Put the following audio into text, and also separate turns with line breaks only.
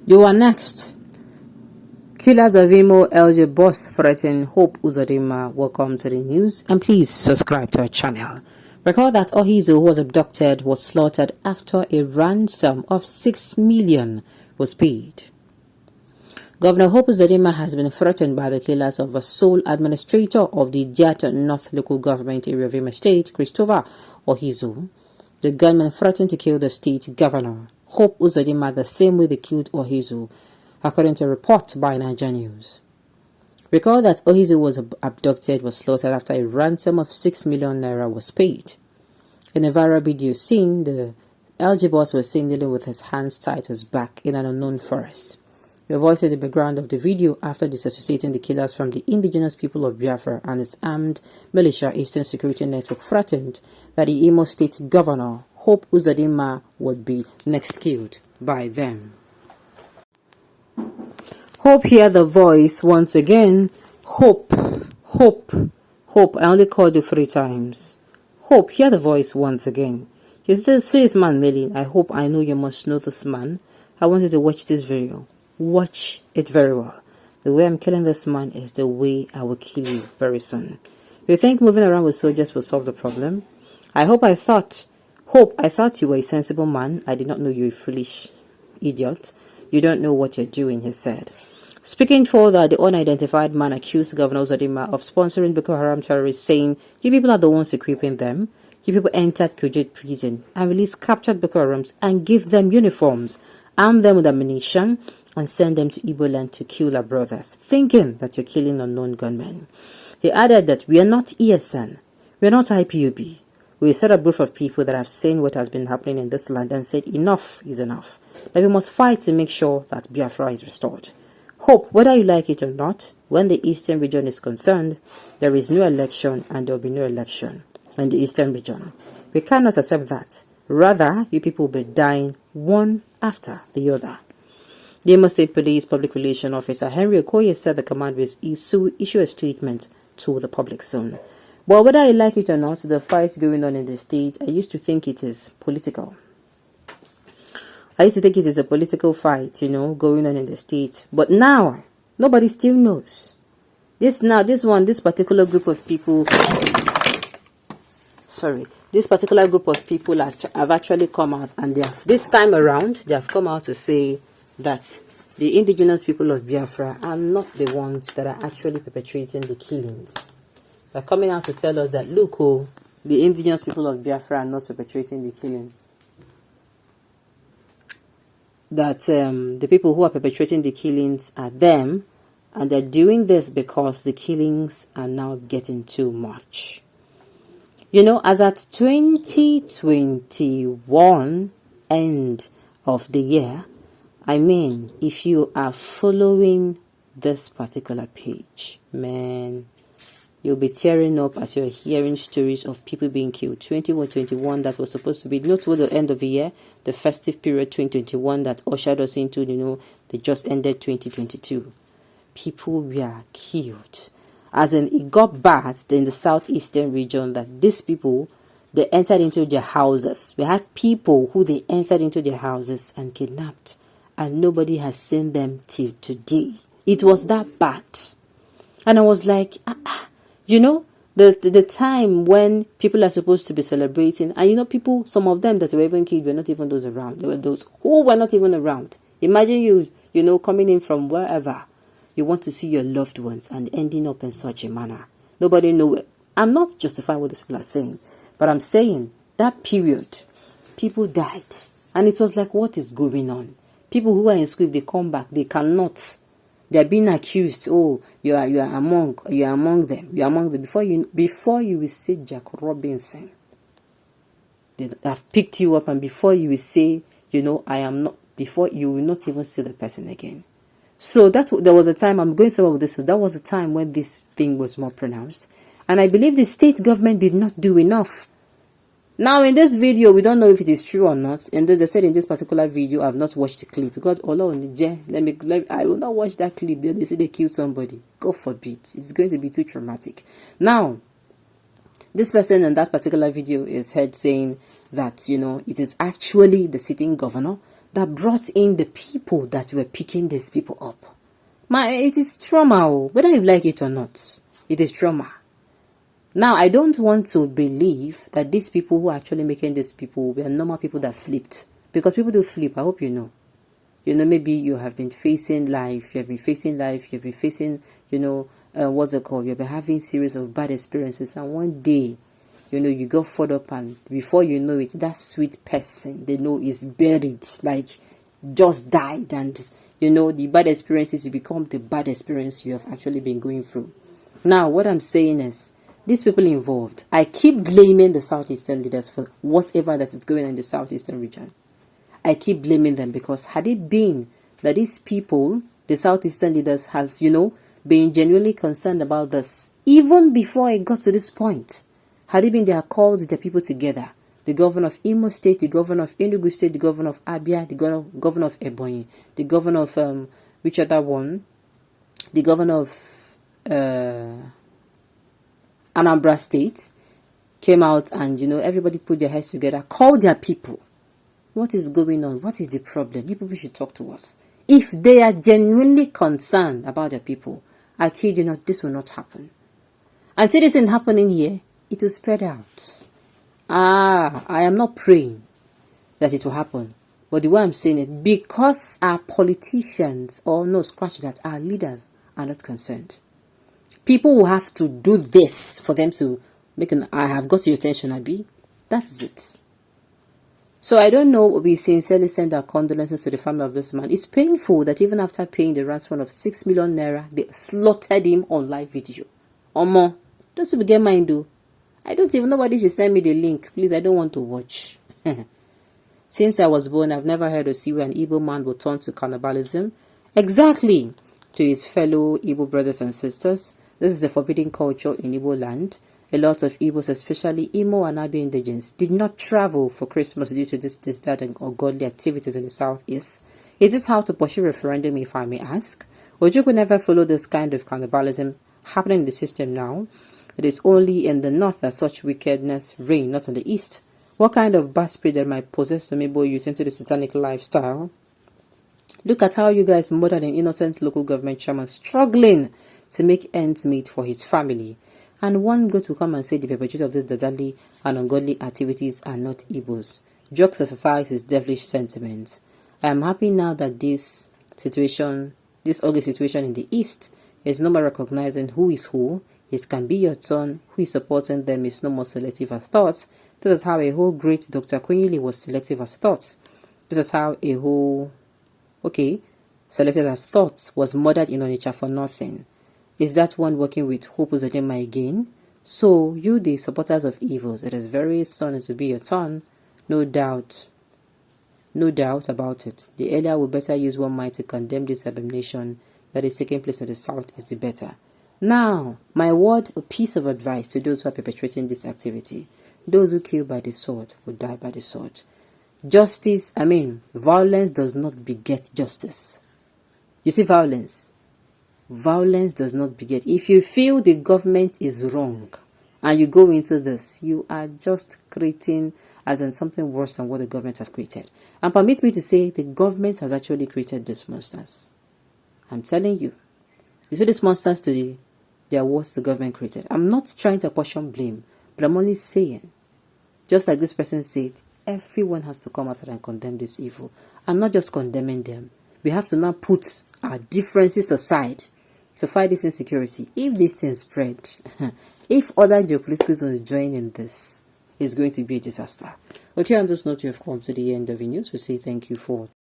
You are next. Killers of Ğunm boss threaten Hope Uzodinma. Welcome to the news, and please subscribe to our channel. Recall that Ohizu, who was abducted, was slaughtered after a ransom of 6 million was paid. Governor Hope Uzodinma has been threatened by the killers of the sole administrator of the Ť′North local government area of Imo State, Christopher Ohizu. The gunmen threatened to kill the state governor, Hope Uzodinma, the same way they killed Ohizu, according to a report by Niger News. Recall that Ohizu was abducted, was slaughtered after a ransom of 6 million naira was paid. In a viral video seen, the LG boss was seen kneeling with his hands tied to his back in an unknown forest. The voice in the background of the video after disassociating the killers from the indigenous people of Biafra and its armed militia Eastern Security Network threatened that the Imo State Governor, Hope Uzodinma, would be next killed by them. Hope, hear the voice once again. Hope, Hope, Hope. I only called you 3 times. Hope, hear the voice once again. You still see this man kneeling. I hope I know you must know this man. I want you to watch this video. Watch it very well. The way I'm killing this man is the way I will kill you very soon. You think moving around with soldiers will solve the problem? Hope, I thought you were a sensible man. I did not know you were a foolish idiot. You don't know what you're doing, he said. Speaking further, the unidentified man accused Governor Uzodinma of sponsoring Boko Haram terrorists, saying, "You people are the ones equipping them. You people entered Kujit prison and released captured Boko Harams and give them uniforms, arm them with ammunition, and send them to Igbo land to kill our brothers, thinking that you're killing unknown gunmen." He added that we are not ESN, we are not IPOB. We are a set of group of people that have seen what has been happening in this land and said enough is enough, that we must fight to make sure that Biafra is restored. Hope, whether you like it or not, when the Eastern region is concerned, there is no election and there will be no election in the Eastern region. We cannot accept that. Rather, you people will be dying one after the other. The Imo State Police Public Relations Officer Henry Okoye said the command will issue a statement to the public soon. But whether I like it or not, the fight going on in the state, I used to think it is political. I used to think it is a political fight, going on in the state. But now, nobody still knows. This particular group of people, have actually come out, and this time around, they have come out to say that the indigenous people of Biafra are not the ones that are actually perpetrating the killings. They're coming out to tell us that, look, the indigenous people of Biafra are not perpetrating the killings. That the people who are perpetrating the killings are them, and they're doing this because the killings are now getting too much. As at 2021 end of the year, if you are following this particular page, man, you'll be tearing up as you're hearing stories of people being killed. 21, that was supposed to be not toward the end of the year, the festive period 2021 that ushered us into, the just ended 2022. People were killed. As in, it got bad in the southeastern region that these people, they entered into their houses. We had people who they entered into their houses and kidnapped, and nobody has seen them till today. It was that bad. And I was like, the time when people are supposed to be celebrating, and people, some of them that were even killed were not even those around. They were those who were not even around. Imagine you coming in from wherever. You want to see your loved ones and ending up in such a manner. Nobody knew it. I'm not justifying what these people are saying, but I'm saying that period, people died. And it was like, what is going on? People who are in school, if they come back, they cannot. They are being accused. Oh, you are among them. You are among them. Before you will say Jack Robinson, they have picked you up, and before you will say, I am not. Before you will not even see the person again. So there was a time, I'm going somewhere with this. So that was a time when this thing was more pronounced, and I believe the state government did not do enough. Now, in this video, we don't know if it is true or not. And they said in this particular video, I've not watched the clip because I will not watch that clip. They say they killed somebody. God forbid. It's going to be too traumatic. Now, this person in that particular video is heard saying that, it is actually the sitting governor that brought in the people that were picking these people up. It is trauma, whether you like it or not. It is trauma. Now, I don't want to believe that these people who are actually making these people were normal people that flipped. Because people do flip, I hope you know. You know, maybe you have been facing life, you've been facing, what's it called? You've been having series of bad experiences, and one day, you go fed up, and before you know it, that sweet person they know is buried, like just died, and the bad experiences, you become the bad experience you have actually been going through. Now, what I'm saying is, these people involved, I keep blaming the Southeastern leaders for whatever that is going on in the Southeastern region. I keep blaming them because had it been that these people, the Southeastern leaders, has, been genuinely concerned about this, even before it got to this point, had it been they had called the people together, the governor of Imo State, the governor of Enugu State, the governor of Abia, the governor of Ebonyi, the governor of, which other one? The governor of Anambra State came out and, everybody put their heads together, called their people. What is going on? What is the problem? You people should talk to us. If they are genuinely concerned about their people, I kid you not, this will not happen. Until this isn't happening here, it will spread out. I am not praying that it will happen. But the way I'm saying it, because our politicians, or no, scratch that, our leaders are not concerned. People will have to do this for them to make I have got your attention, Abi. That's it. So I don't know, we sincerely send our condolences to the family of this man. It's painful that even after paying the ransom of 6 million naira, they slaughtered him on live video. Omo, don't you get mine though. I don't even, nobody should send me the link. Please, I don't want to watch. Since I was born, I've never heard or see where an Igbo man will turn to cannibalism. Exactly. To his fellow Igbo brothers and sisters. This is a forbidden culture in Igbo land. A lot of Igbos, especially Imo and Abia indigenes, did not travel for Christmas due to this, that, and ungodly activities in the southeast. Is this how to pursue referendum, if I may ask? Ojukwu never follow this kind of cannibalism happening in the system now. It is only in the north that such wickedness reign, not in the east. What kind of bad spirit that might possess some Igbo youth into the satanic lifestyle? Look at how you guys murdered an innocent local government chairman struggling to make ends meet for his family. And one goat will come and say the perpetrators of these deadly and ungodly activities are not Igbos. Jokes exercise his devilish sentiments. I am happy now that this ugly situation in the East is no more recognizing who is who. It can be your turn. Who is supporting them is no more selective as thoughts. This is how a whole great Dr. Ğunm'Ļļ was selective as thoughts. This is how a whole, selected as thoughts was murdered in Onitsha for nothing. Is that one working with Gov Uzodinma again? So, you the supporters of evils, it is very soon to be your turn. No doubt about it. The earlier we better use one mind to condemn this abomination that is taking place in the south is the better. Now, my word, a piece of advice to those who are perpetrating this activity. Those who kill by the sword will die by the sword. Violence does not beget justice. You see, violence does not beget. If you feel the government is wrong and you go into this, you are just creating as in something worse than what the government have created. And permit me to say, the government has actually created these monsters. I'm telling you. You see these monsters today, they are what the government created. I'm not trying to apportion blame, but I'm only saying, just like this person said, everyone has to come outside and condemn this evil. And not just condemning them. We have to now put our differences aside to fight this insecurity. If this thing spread, if other geopolitical zones join in this, it's going to be a disaster. Okay, on this note, you have come to the end of the news. We say thank you for